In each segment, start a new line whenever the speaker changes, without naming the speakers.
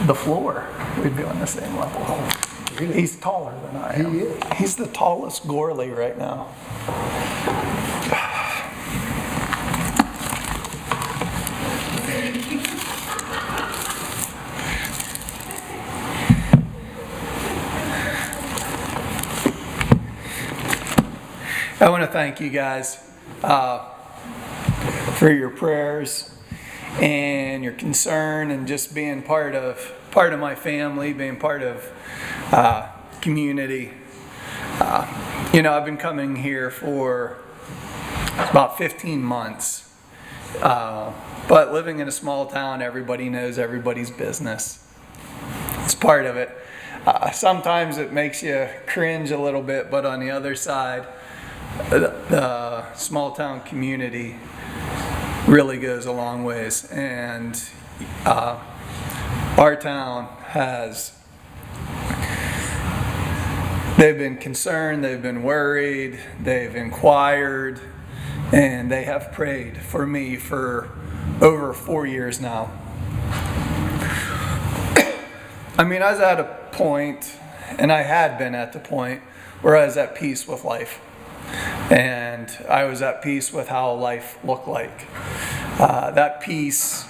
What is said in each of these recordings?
the floor, we'd be on the same level.
Really?
He's taller than I am.
He is.
He's the tallest Gourley right now. I want to thank you guys for your prayers and your concern, and just being part of my family, being part of community. I've been coming here for about 15 months, but living in a small town, everybody knows everybody's business. It's part of it. Sometimes it makes you cringe a little bit, but on the other side, the small town community really goes a long ways, and our town they've been concerned, they've been worried, they've inquired, and they have prayed for me for over 4 years now. I was at a point, and I had been at the point, where I was at peace with life. And I was at peace with how life looked like. That peace,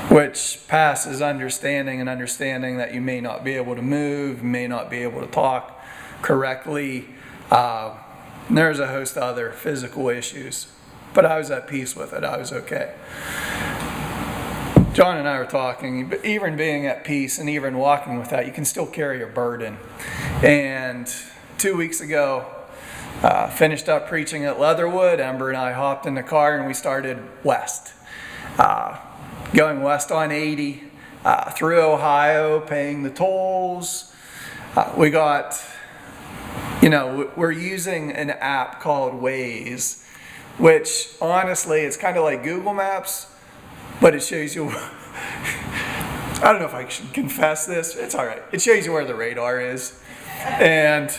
which passes understanding, and understanding that you may not be able to move, may not be able to talk correctly. There's a host of other physical issues, but I was at peace with it. I was okay. John and I were talking, but even being at peace and even walking with that, you can still carry a burden. And 2 weeks ago, finished up preaching at Leatherwood. Ember and I hopped in the car and we started west. Going west on 80, through Ohio, paying the tolls. We're using an app called Waze, which honestly, it's kind of like Google Maps, but it shows you, I don't know if I should confess this, it's all right. It shows you where the radar is. And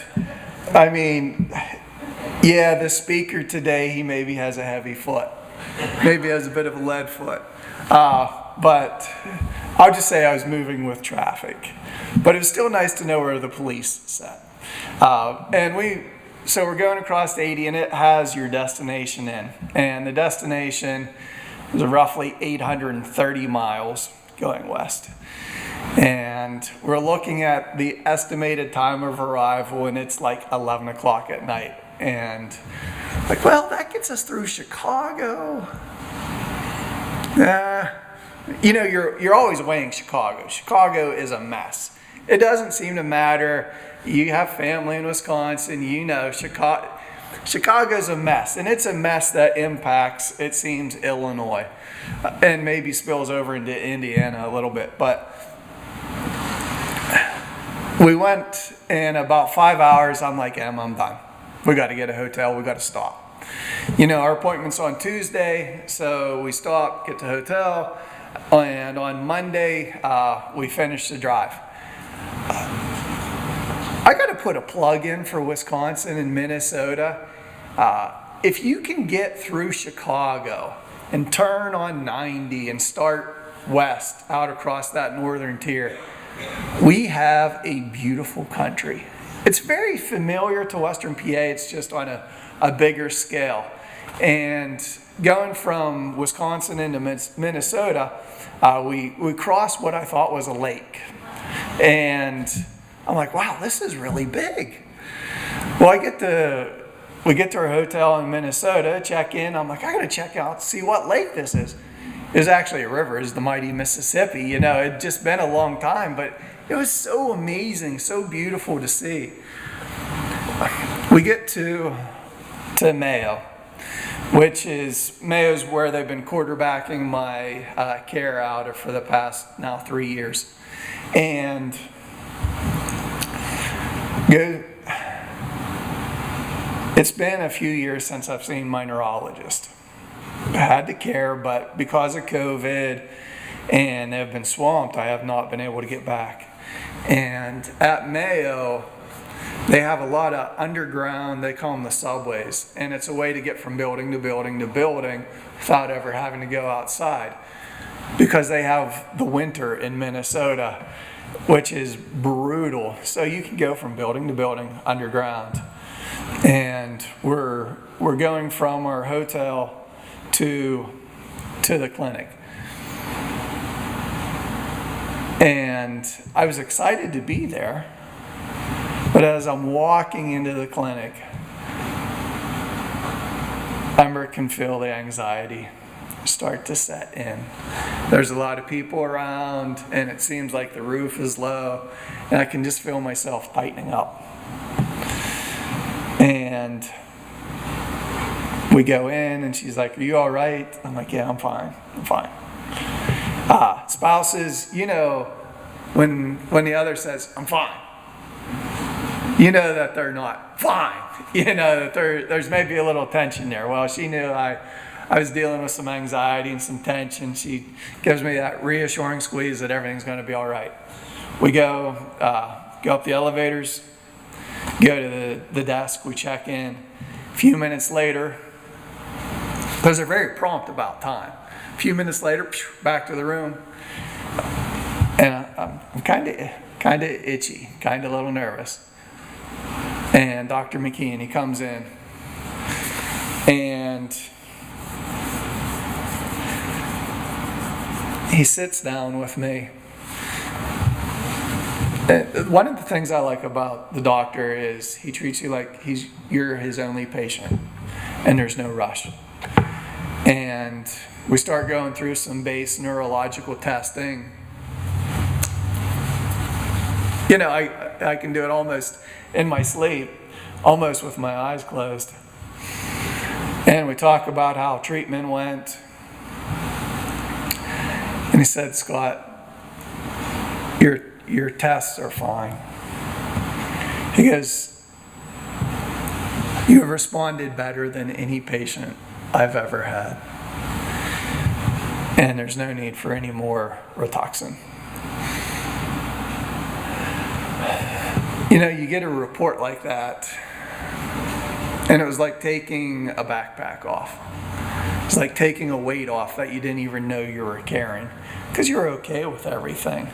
the speaker today, he maybe has a heavy foot. Maybe has a bit of a lead foot. But I'll just say I was moving with traffic. But it was still nice to know where the police sat. So we're going across 80, and it has your destination in. And the destination is roughly 830 miles going west. And we're looking at the estimated time of arrival, and it's like 11 o'clock at night. And that gets us through Chicago. You're always weighing Chicago. Chicago is a mess. It doesn't seem to matter. You have family in Wisconsin, Chicago's a mess. And it's a mess that impacts, it seems, Illinois. And maybe spills over into Indiana a little bit. But we went in about 5 hours. I'm like, I'm done. We got to get a hotel. We got to stop. Our appointment's on Tuesday, so we stop, get to the hotel, and on Monday, we finish the drive. I got to put a plug in for Wisconsin and Minnesota. If you can get through Chicago and turn on 90 and start west out across that northern tier, we have a beautiful country. It's very familiar to Western PA. It's just on a bigger scale. And going from Wisconsin into Minnesota, we crossed what I thought was a lake. And I'm like, wow, this is really big. Well, we get to our hotel in Minnesota, check in. I'm like, I got to check out, see what lake this is. It was actually a river. It's the mighty Mississippi. It'd just been a long time, but it was so amazing, so beautiful to see. We get to Mayo, Mayo's where they've been quarterbacking my care out of for the past now 3 years. And it's been a few years since I've seen my neurologist. I had to care, but because of COVID and they've been swamped, I have not been able to get back. And at Mayo, they have a lot of underground, they call them the subways, and it's a way to get from building to building to building without ever having to go outside. because they have the winter in Minnesota, which is brutal. So you can go from building to building underground. And we're going from our hotel to the clinic. And I was excited to be there. But as I'm walking into the clinic, Ember can feel the anxiety start to set in. There's a lot of people around, and it seems like the roof is low, and I can just feel myself tightening up. And we go in, and she's like, "Are you all right?" I'm like, "Yeah, I'm fine. I'm fine." Spouses, you know, when the other says, "I'm fine," you know that they're not fine. You know that there's maybe a little tension there. Well, she knew I was dealing with some anxiety and some tension. She gives me that reassuring squeeze that everything's going to be all right. We go up the elevators, go to the desk, we check in. A few minutes later, because they're very prompt about time. A few minutes later, back to the room, and I'm kind of itchy, kind of a little nervous. And Dr. McKeon, he comes in, and he sits down with me. One of the things I like about the doctor is he treats you like you're his only patient, and there's no rush. And we start going through some base neurological testing. You know, I can do it almost in my sleep, almost with my eyes closed. And we talk about how treatment went. And he said, "Scott, your tests are fine." He goes, "You have responded better than any patient I've ever had. And there's no need for any more Rituxan." You know, you get a report like that, and it was like taking a backpack off. It's like taking a weight off that you didn't even know you were carrying, because you're okay with everything.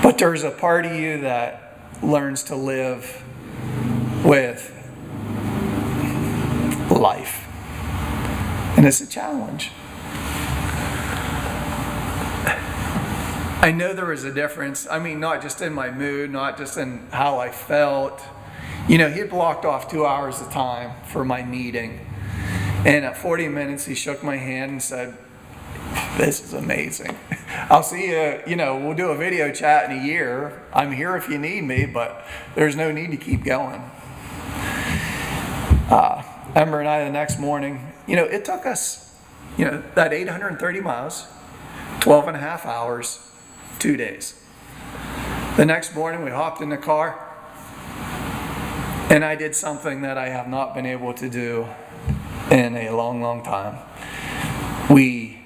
But there's a part of you that learns to live with life. And it's a challenge. I know there was a difference. I mean, not just in my mood, not just in how I felt. You know, he blocked off 2 hours of time for my meeting. And at 40 minutes, he shook my hand and said, "This is amazing. I'll see you, you know, we'll do a video chat in a year. I'm here if you need me, but there's no need to keep going." Ember and I, the next morning, you know, it took us, you know, that 830 miles, 12 and a half hours, 2 days. The next morning, we hopped in the car, and I did something that I have not been able to do in a long, long time. We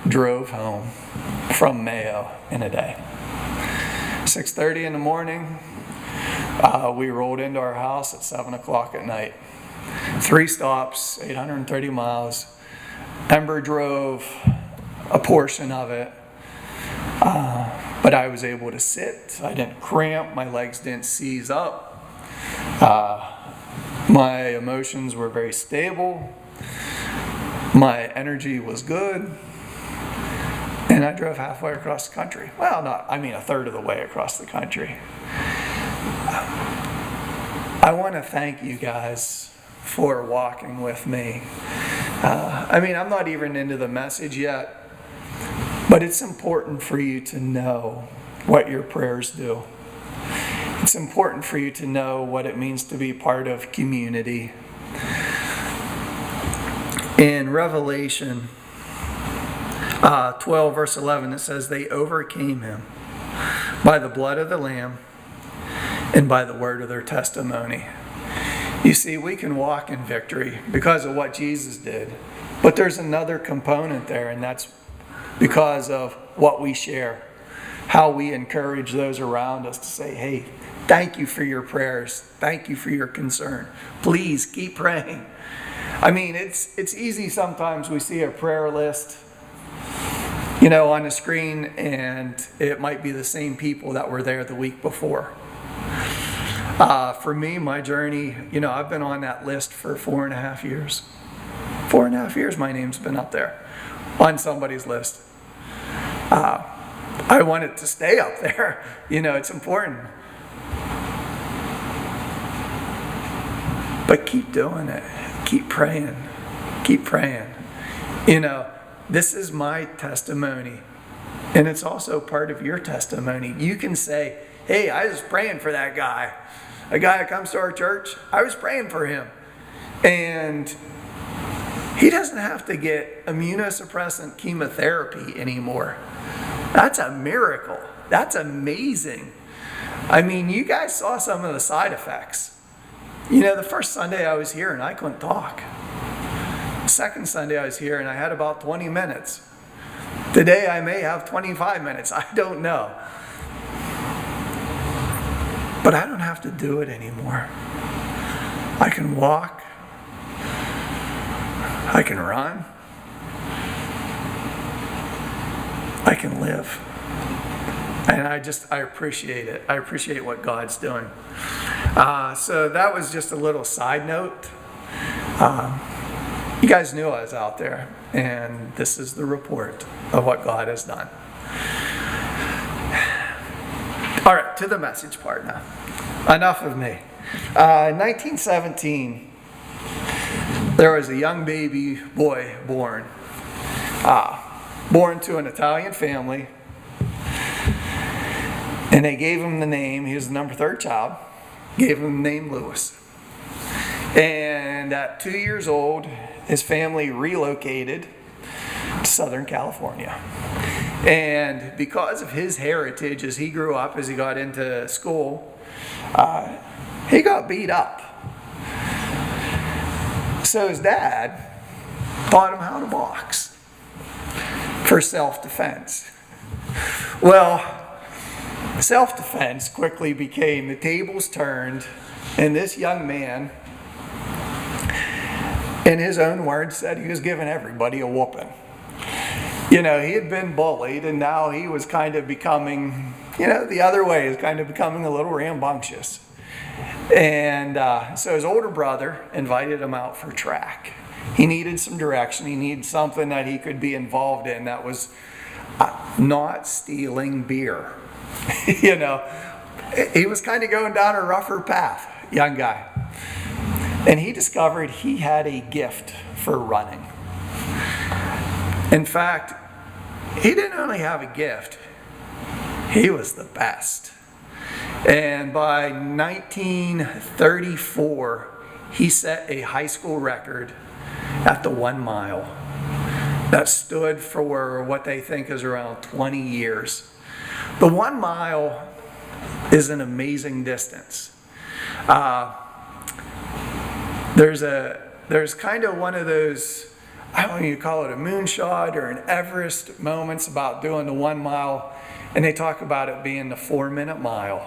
drove home from Mayo in a day. 6:30 in the morning, we rolled into our house at 7 o'clock at night. 3 stops, 830 miles. Ember drove a portion of it, but I was able to sit. I didn't cramp. My legs didn't seize up. My emotions were very stable. My energy was good. And I drove halfway across the country. Well, a third of the way across the country. I want to thank you guys for walking with me. I'm not even into the message yet, but it's important for you to know what your prayers do. It's important for you to know what it means to be part of community. In Revelation 12 verse 11, it says, "They overcame him by the blood of the Lamb and by the word of their testimony." You see, we can walk in victory because of what Jesus did. But there's another component there, and that's because of what we share. How we encourage those around us to say, "Hey, thank you for your prayers. Thank you for your concern. Please keep praying." I mean, it's easy sometimes we see a prayer list on the screen, and it might be the same people that were there the week before. For me, my journey, I've been on that list for 4.5 years. 4.5 years my name's been up there on somebody's list. I want it to stay up there. It's important. But keep doing it. Keep praying. Keep praying. This is my testimony. And it's also part of your testimony. You can say, hey, I was praying for that guy. A guy that comes to our church, I was praying for him. And he doesn't have to get immunosuppressant chemotherapy anymore. That's a miracle. That's amazing. You guys saw some of the side effects. The first Sunday I was here and I couldn't talk. The second Sunday I was here and I had about 20 minutes. Today I may have 25 minutes. I don't know. But I don't have to do it anymore. I can walk. I can run. I can live. And I appreciate it. I appreciate what God's doing. So that was just a little side note. You guys knew I was out there, and this is the report of what God has done. All right, to the message part now. Enough of me. In 1917, there was a young baby boy born to an Italian family, and they gave him the name, he was the number 3rd child, gave him the name Louis. And at 2 years old, his family relocated to Southern California. And because of his heritage, as he grew up, as he got into school, he got beat up. So his dad taught him how to box for self-defense. Well, self-defense quickly became the tables turned, and this young man, in his own words, said he was giving everybody a whooping. He had been bullied, and now he was kind of becoming, the other way, is kind of becoming a little rambunctious. And so his older brother invited him out for track. He needed some direction. He needed something that he could be involved in that was not stealing beer. He was kind of going down a rougher path, young guy. And he discovered he had a gift for running. In fact, he didn't only have a gift, he was the best. And by 1934, he set a high school record at the 1 mile. That stood for what they think is around 20 years. The 1 mile is an amazing distance. There's kind of one of those, I don't know, you call it a moonshot or an Everest moments about doing the 1 mile, and they talk about it being the 4-minute mile.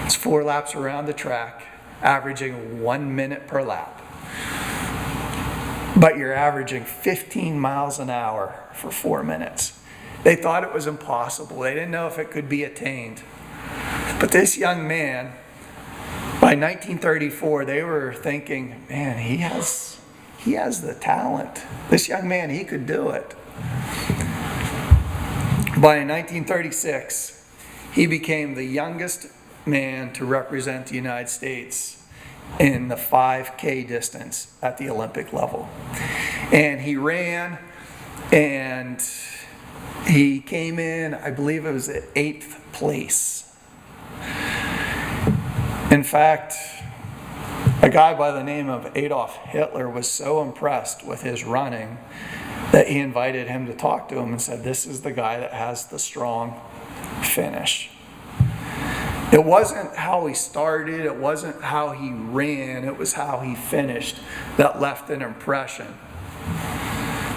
It's 4 laps around the track, averaging 1 minute per lap. But you're averaging 15 miles an hour for 4 minutes. They thought it was impossible. They didn't know if it could be attained. But this young man, by 1934, they were thinking, man, he has the talent. This young man, he could do it. By 1936, he became the youngest man to represent the United States in the 5K distance at the Olympic level. And he ran, and he came in, I believe it was at 8th place. In fact, a guy by the name of Adolf Hitler was so impressed with his running that he invited him to talk to him and said, this is the guy that has the strong finish. It wasn't how he started, it wasn't how he ran, it was how he finished that left an impression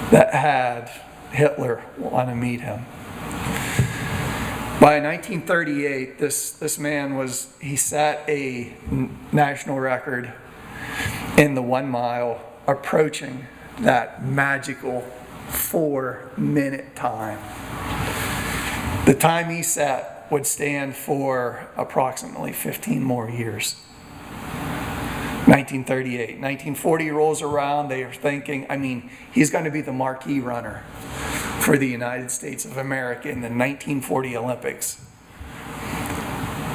that had Hitler want to meet him. By 1938, this man he set a national record in the 1 mile, approaching that magical 4-minute time. The time he set would stand for approximately 15 more years. 1938. 1940 rolls around. They are thinking, he's going to be the marquee runner for the United States of America in the 1940 Olympics.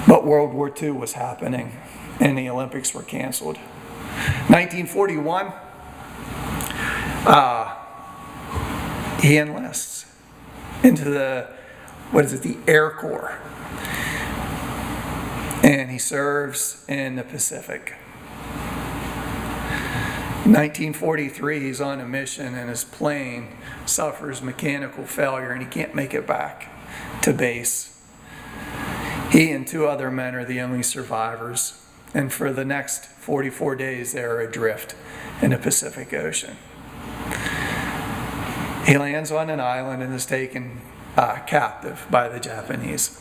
But World War II was happening, and the Olympics were canceled. 1941, he enlists into the Air Corps. And he serves in the Pacific. 1943, he's on a mission and his plane suffers mechanical failure and he can't make it back to base. He and 2 other men are the only survivors. And for the next 44 days, they are adrift in the Pacific Ocean. He lands on an island and is taken captive by the Japanese.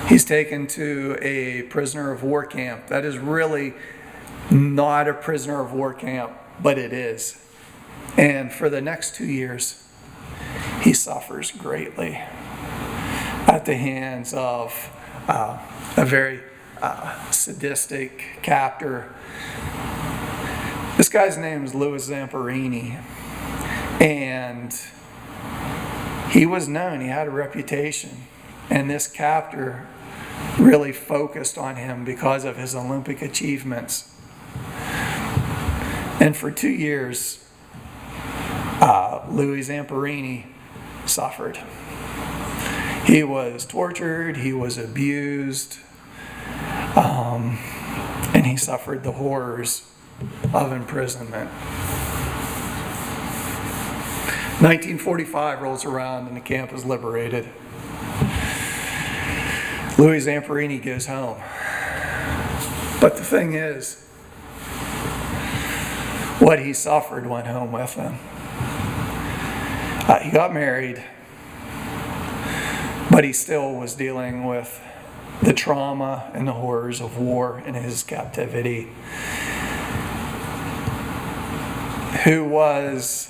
He's taken to a prisoner of war camp. That is really not a prisoner of war camp, but it is. And for the next 2 years, he suffers greatly at the hands of a very sadistic captor. This guy's name is Louis Zamperini, and he was known, he had a reputation, and this captor really focused on him because of his Olympic achievements. And for 2 years, Louis Zamperini suffered. He was tortured, he was abused, and he suffered the horrors of imprisonment. 1945 rolls around and the camp is liberated. Louis Zamperini goes home. But the thing is, what he suffered went home with him. He got married, but he still was dealing with the trauma and the horrors of war in his captivity. Who was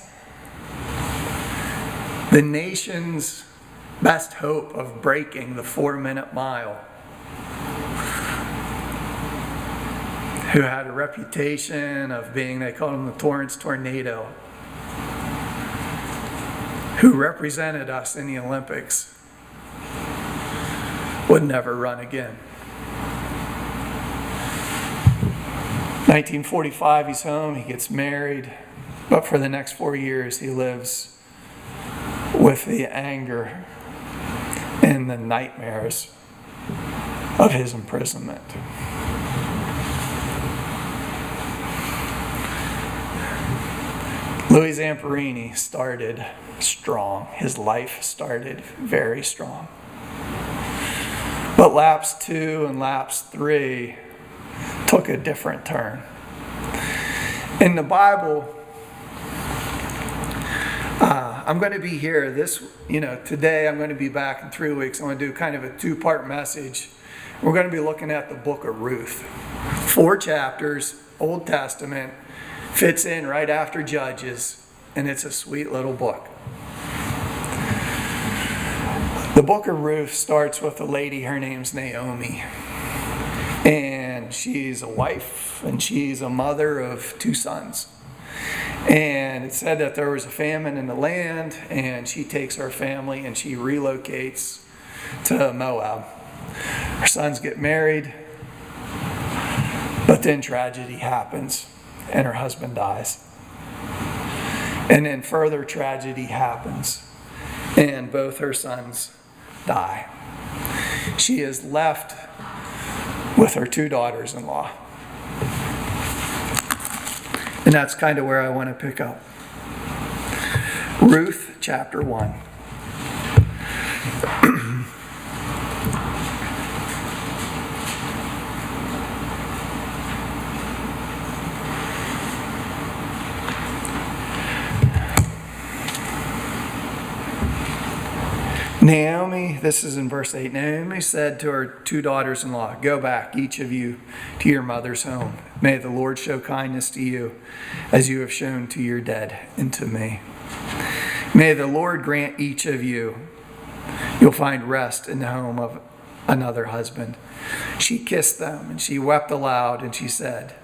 the nation's best hope of breaking the 4-minute mile. Who had a reputation of being, they called him the Torrance Tornado. Who represented us in the Olympics. Would never run again. 1945, he's home, he gets married, but for the next 4 years he lives with the anger and the nightmares of his imprisonment. Louis Zamperini started strong. His life started very strong. But lapse 2 and lapse 3 took a different turn. In the Bible, I'm going to be here today. I'm going to be back in 3 weeks. I'm going to do kind of a 2-part message. We're going to be looking at the book of Ruth. 4 chapters, Old Testament, fits in right after Judges, and it's a sweet little book. The book of Ruth starts with a lady, her name's Naomi. And she's a wife, and she's a mother of 2 sons. And it said that there was a famine in the land, and she takes her family and she relocates to Moab. Her sons get married, but then tragedy happens, and her husband dies. And then further tragedy happens, and both her sons die. She is left with her 2 daughters-in-law. And that's kind of where I want to pick up. Ruth chapter 1. Naomi, this is in verse 8. Naomi said to her 2 daughters-in-law, "Go back, each of you, to your mother's home. May the Lord show kindness to you, as you have shown to your dead and to me." May the Lord grant each of you, you'll find rest in the home of another husband. She kissed them and she wept aloud and she said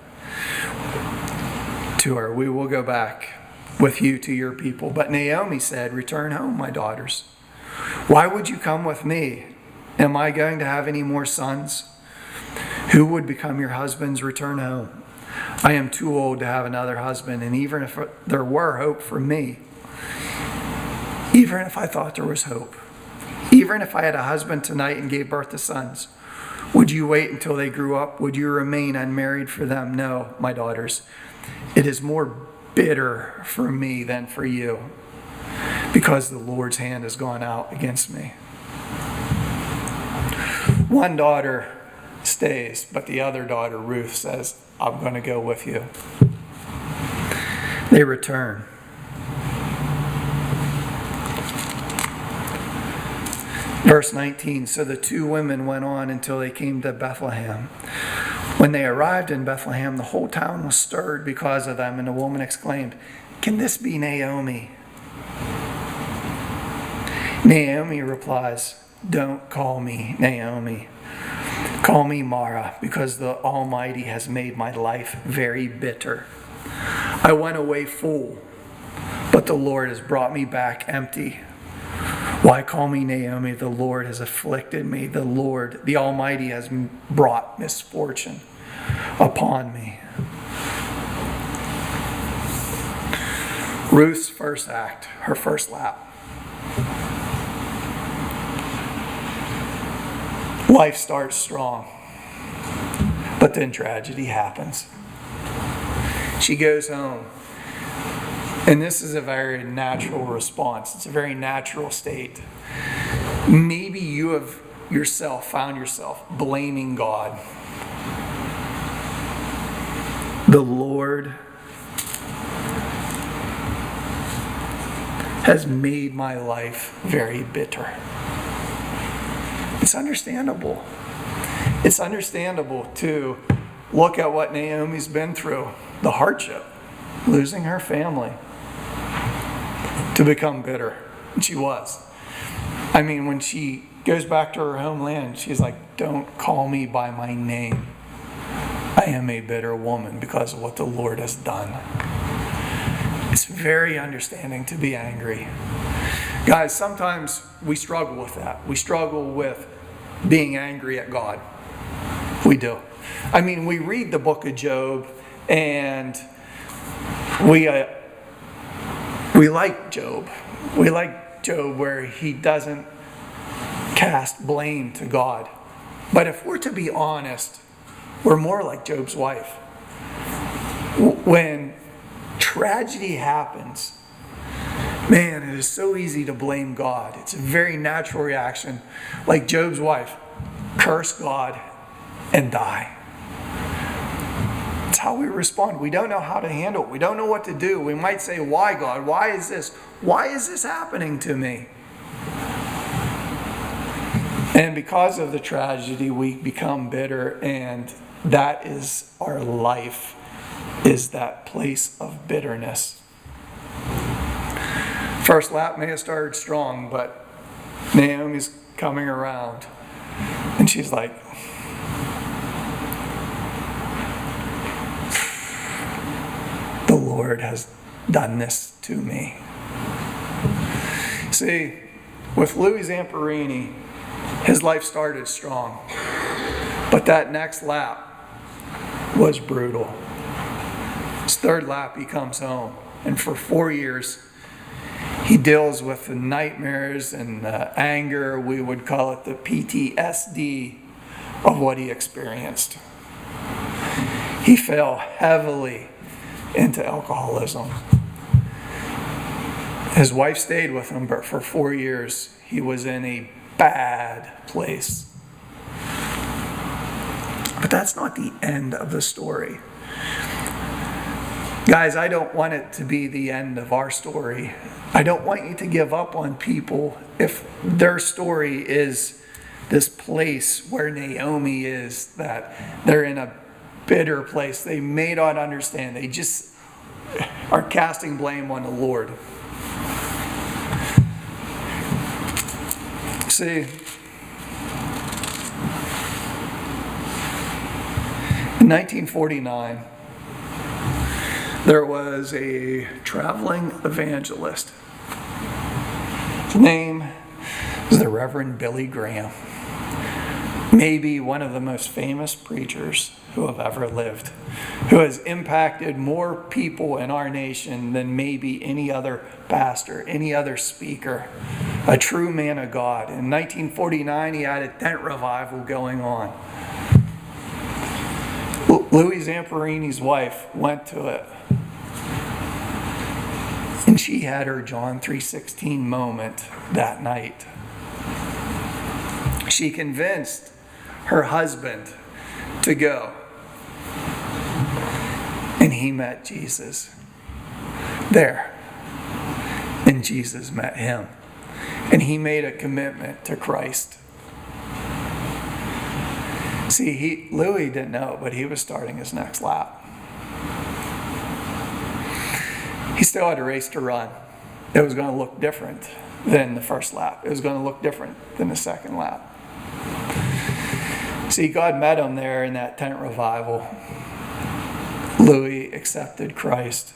to her, we will go back with you to your people. But Naomi said, return home, my daughters. Why would you come with me? Am I going to have any more sons? Who would become your husbands? Return home. I am too old to have another husband, and even if there were hope for me, even if I thought there was hope, even if I had a husband tonight and gave birth to sons, would you wait until they grew up? Would you remain unmarried for them? No, my daughters. It is more bitter for me than for you, because the Lord's hand has gone out against me. One daughter stays, but the other daughter, Ruth, says, I'm going to go with you. They return. Verse 19, so the two women went on until they came to Bethlehem. When they arrived in Bethlehem, the whole town was stirred because of them, and the woman exclaimed, can this be Naomi? Naomi replies, don't call me Naomi. Call me Mara, because the Almighty has made my life very bitter. I went away full, but the Lord has brought me back empty. Why call me Naomi? The Lord has afflicted me. The Lord, the Almighty, has brought misfortune upon me. Ruth's first act, her first lap. Life starts strong, but then tragedy happens. She goes home, and this is a very natural response. It's a very natural state. Maybe you have found yourself blaming God. The Lord has made my life very bitter. It's understandable. It's understandable to look at what Naomi's been through, the hardship, losing her family, to become bitter. And she was. I mean, when she goes back to her homeland, she's like, don't call me by my name. I am a bitter woman because of what the Lord has done. It's very understanding to be angry. Guys, sometimes we struggle with that. We struggle with being angry at God. We do. I mean, we read the book of Job, and we like Job. We like Job where he doesn't cast blame to God. But if we're to be honest, we're more like Job's wife. When tragedy happens, man, it is so easy to blame God. It's a very natural reaction. Like Job's wife, curse God and die. It's how we respond. We don't know how to handle it. We don't know what to do. We might say, why God? Why is this? Why is this happening to me? And because of the tragedy, we become bitter, and that is our life, is that place of bitterness. First lap may have started strong, but Naomi's coming around, and she's like, the Lord has done this to me. See, with Louis Zamperini, his life started strong, but that next lap was brutal. His third lap, he comes home, and for 4 years, he deals with the nightmares and the anger, we would call it the PTSD, of what he experienced. He fell heavily into alcoholism. His wife stayed with him, but for 4 years, he was in a bad place. But that's not the end of the story. Guys, I don't want it to be the end of our story. I don't want you to give up on people if their story is this place where Naomi is, that they're in a bitter place. They may not understand. They just are casting blame on the Lord. See, in 1949, there was a traveling evangelist. His name was the Reverend Billy Graham. Maybe one of the most famous preachers who have ever lived, who has impacted more people in our nation than maybe any other pastor, any other speaker, a true man of God. In 1949, he had a tent revival going on. Louis Zamperini's wife went to it, and she had her John 3:16 moment that night. She convinced her husband to go, and he met Jesus there, and Jesus met him, and he made a commitment to Christ. See, Louis didn't know, but he was starting his next lap. He still had a race to run. It was going to look different than the first lap. It was going to look different than the second lap. See, God met him there in that tent revival. Louis accepted Christ.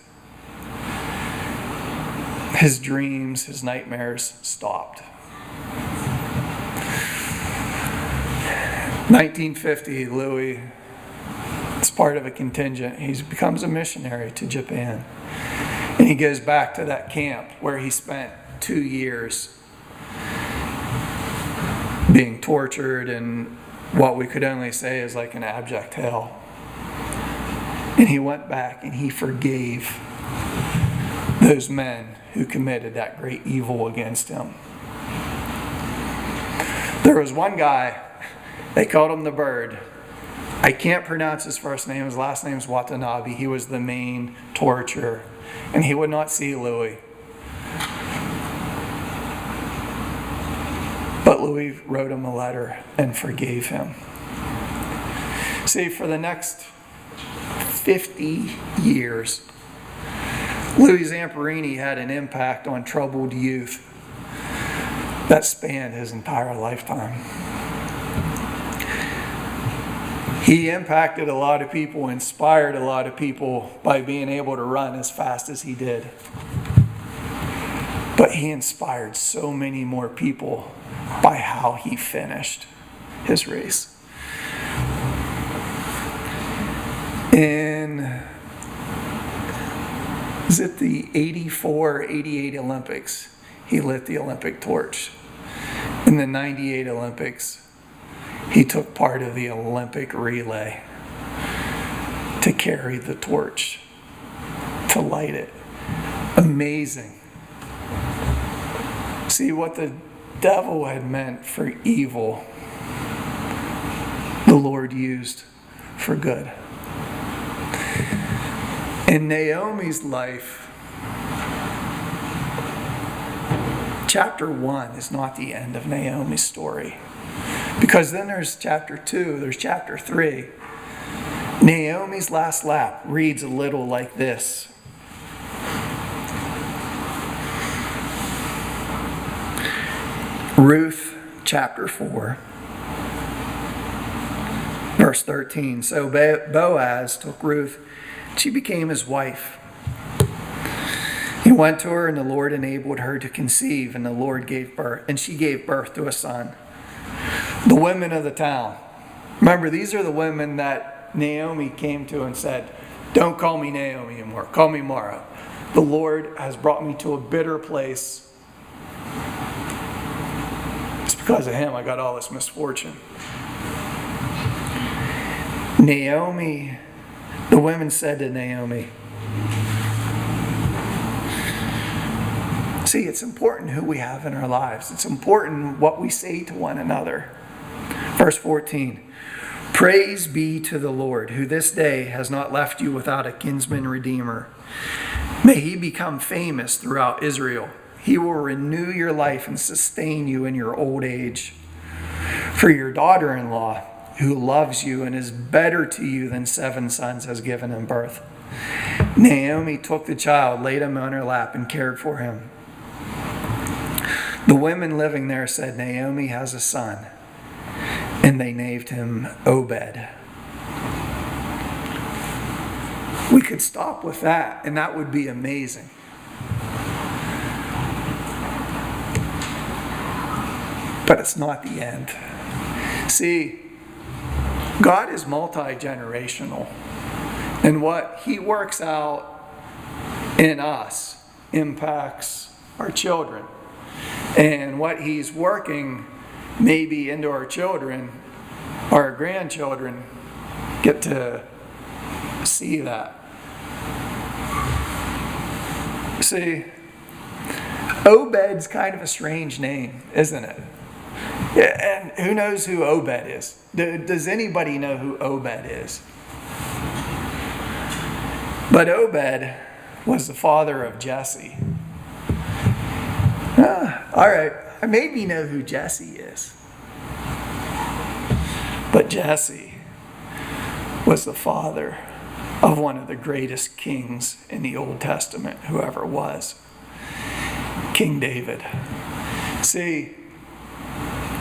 His dreams, his nightmares stopped. 1950, Louis is part of a contingent. He becomes a missionary to Japan. And he goes back to that camp where he spent 2 years being tortured and what we could only say is like an abject hell. And he went back and he forgave those men who committed that great evil against him. There was one guy, they called him the Bird. I can't pronounce his first name. His last name is Watanabe. He was the main torturer. And he would not see Louis. But Louis wrote him a letter and forgave him. See, for the next 50 years, Louis Zamperini had an impact on troubled youth that spanned his entire lifetime. He impacted a lot of people, inspired a lot of people by being able to run as fast as he did. But he inspired so many more people by how he finished his race. Is it the 84 or 88 Olympics? He lit the Olympic torch. In the 98 Olympics, he took part of the Olympic relay to carry the torch, to light it. Amazing. See, what the devil had meant for evil, the Lord used for good. In Naomi's life, chapter 1 is not the end of Naomi's story. Because then there's chapter 2, there's chapter 3. Naomi's last lap reads a little like this. Ruth chapter 4, verse 13. So Boaz took Ruth, she became his wife. He went to her, and the Lord enabled her to conceive, and the Lord gave birth, and she gave birth to a son. The women of the town. Remember, these are the women that Naomi came to and said, "Don't call me Naomi anymore. Call me Mara. The Lord has brought me to a bitter place. It's because of him I got all this misfortune." Naomi, the women said to Naomi, see, it's important who we have in our lives. It's important what we say to one another. Verse 14, praise be to the Lord, who this day has not left you without a kinsman redeemer. May he become famous throughout Israel. He will renew your life and sustain you in your old age. For your daughter-in-law, who loves you and is better to you than 7 sons, has given him birth. Naomi took the child, laid him on her lap, and cared for him. The women living there said, Naomi has a son, and they named him Obed. We could stop with that, and that would be amazing. But it's not the end. See, God is multi-generational, and what He works out in us impacts our children. And what He's working maybe into our children, our grandchildren get to see that. See, Obed's kind of a strange name, isn't it? Yeah, and who knows who Obed is? Does anybody know who Obed is? But Obed was the father of Jesse. All right, I maybe know who Jesse is. But Jesse was the father of one of the greatest kings in the Old Testament who ever was, King David. See,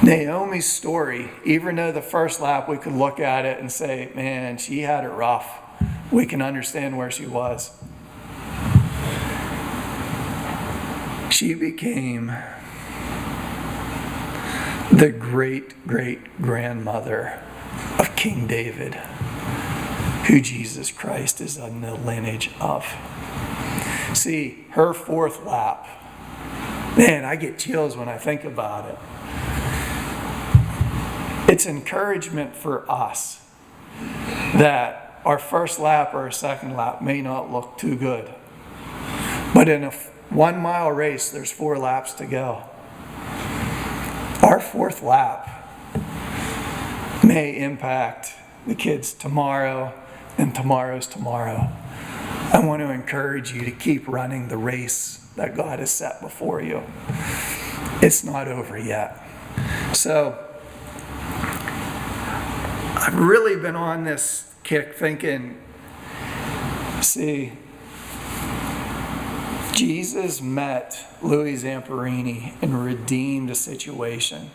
Naomi's story, even though the first lap we could look at it and say, man, she had it rough, we can understand where she was. She became the great-great-grandmother of King David, who Jesus Christ is in the lineage of. See, her fourth lap, man, I get chills when I think about it. It's encouragement for us that our first lap or our second lap may not look too good. But in a 1 mile race, there's 4 laps to go. Our fourth lap may impact the kids tomorrow and tomorrow's tomorrow. I want to encourage you to keep running the race that God has set before you. It's not over yet. So, I've really been on this kick thinking, see, Jesus met Louis Zamperini and redeemed a situation.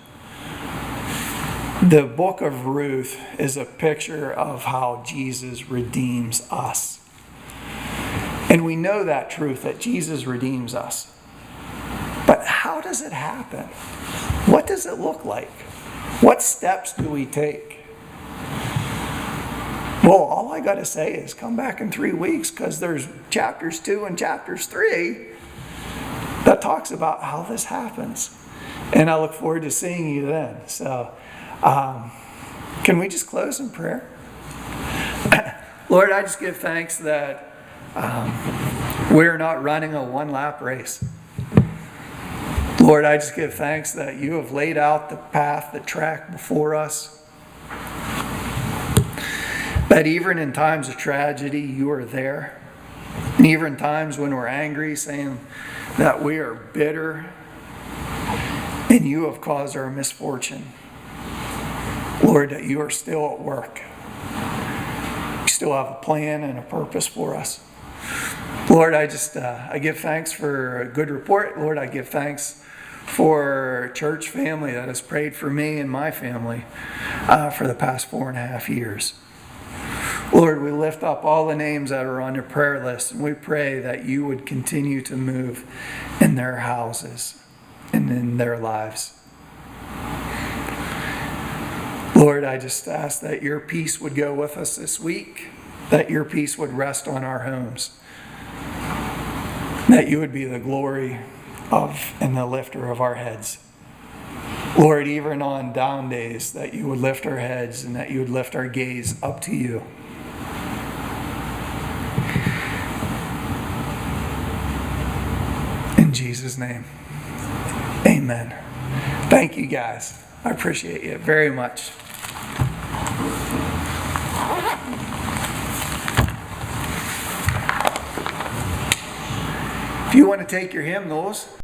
The book of Ruth is a picture of how Jesus redeems us. And we know that truth, that Jesus redeems us. But how does it happen? What does it look like? What steps do we take? Well, all I got to say is come back in 3 weeks, because there's chapters 2 and chapters 3 that talks about how this happens. And I look forward to seeing you then. So, can we just close in prayer? Lord, I just give thanks that we're not running a 1-lap race. Lord, I just give thanks that you have laid out the path, the track before us. That even in times of tragedy, you are there. And even in times when we're angry, saying that we are bitter and you have caused our misfortune. Lord, that you are still at work. You still have a plan and a purpose for us. Lord, I give thanks for a good report. Lord, I give thanks for church family that has prayed for me and my family for the past 4.5 years. Lord, we lift up all the names that are on your prayer list, and we pray that you would continue to move in their houses and in their lives. Lord, I just ask that your peace would go with us this week, that your peace would rest on our homes, that you would be the glory of and the lifter of our heads. Lord, even on down days, that you would lift our heads and that you would lift our gaze up to you. In Jesus' name, amen. Thank you, guys. I appreciate you very much. If you want to take your hymnals,